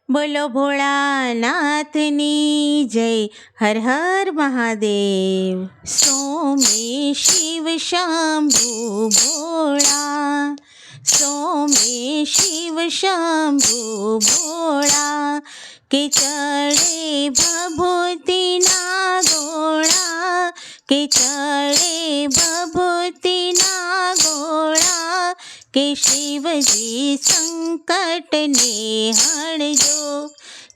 બોલો ભોળાનાથની જય. હર હર મહાદેવ. સોમે શિવ શંભુ ભોળા, સોમે શિવ શંભુ ભોળા, કે ચડે ભભૂતિના ગોળા, કે ચડે ભભૂતિના ગોળા, કે શિવજી સંકટને હણજો,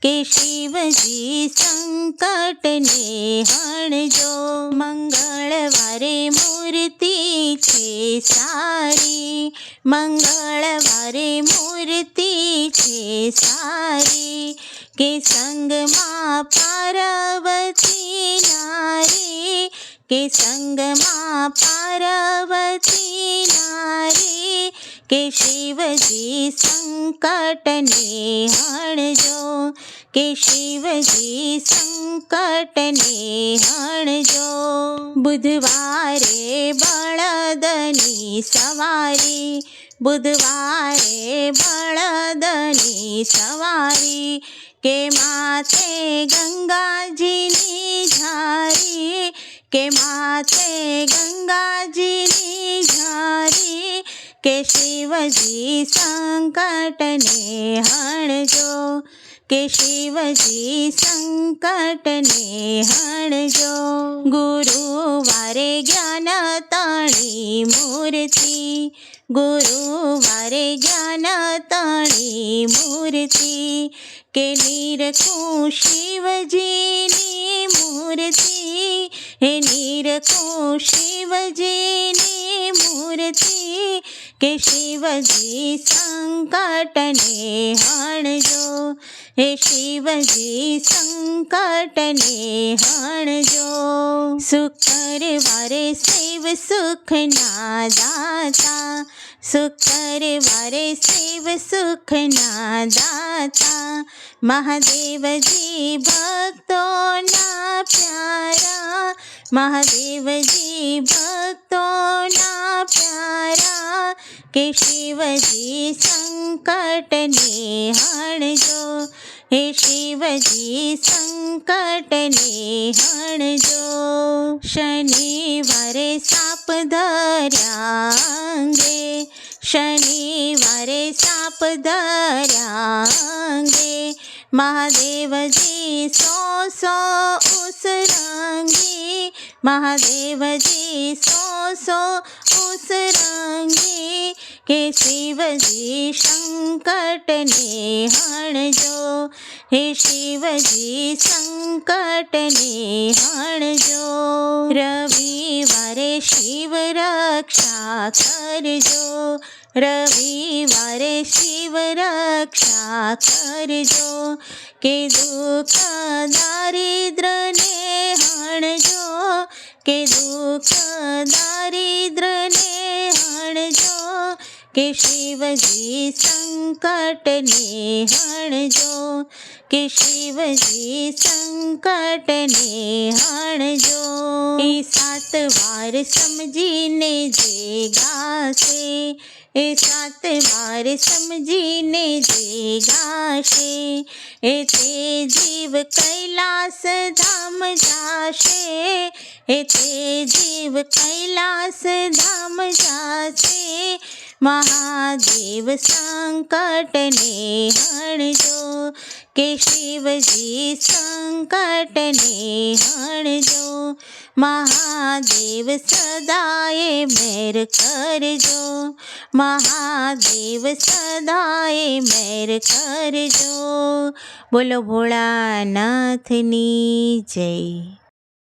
કે શિવજી સંકટને હણજો. મંગળવારે મૂર્તિ છે સારી, મંગળવારે મૂર્તિ છે સારી, કે સંગમાં પાર્વતી નારી, કે સંગમાં પાર્વતી નારી, કે શિવજી સંકટને હણજો, કે શિવજી સંકટને હણજો. બુધવારે બળદની સવારી, બુધવારે બળદની સવારી, કે માથે ગંગાજીની ઝારી, કે માથે ગંગાજીની ઝારી, કે શિવજી સંકટને હણજો, કે શિવજી સંકટને હણજો. ગુરુવારે જ્ઞાન તણી મૂર્તિ, ગુરુવારે જ્ઞાન તણી મૂર્તિ, કે નિરખું શિવજીની મૂર્તિ, હે નિરખું શિવજીની મૂર્તિ, કે શિવજી સંકટને હણજો, હે શિવજી સંકટને હણજો. શુક્રવારે શિવ સુખના દાતા, શુક્રવારે શિવ સુખના દાતા, મહાદેવજી ભક્તોના પ્યારા, મહાદેવજી ભક્તોના પ્યારા, કે શિવજી સંકટને હણજો, હે શિવજી સંકટને હણજો. શનિવારે સાપ ધર્યા અંગે, શનિવારે સાપ ધર્યા અંગે, મહાદેવજી સો ઉસરંગી, મહાદેવજી સો ઉસરંગી, કે શિવજી સંકટને હણજો, હે શિવજી સંકટને હણજો. રવિવારે શિવ રક્ષા કરજો, રવિવારે શિવ રક્ષા કરજો, કે દુઃખ દારિદ્રને હણજો, કે દુઃખ દારિદ્રને હણજો, કે શિવજી સંકટને હણજો, કે શિવજી સંકટને હણજો. એ 7 વાર સમજીને જે ગાશે, એ 7 વાર સમજીને જે ગાશે, એ તે જીવ કૈલાસ ધામ જાશે, એ તે જીવ કૈલાસ ધામ જાશે. મહાદેવ સંકટને હણજો, કે શિવજી સંકટને હણજો. મહાદેવ સદાય મેર કરજો, મહાદેવ સદાય મેર કરજો. બોલો ભોળાનાથની જય.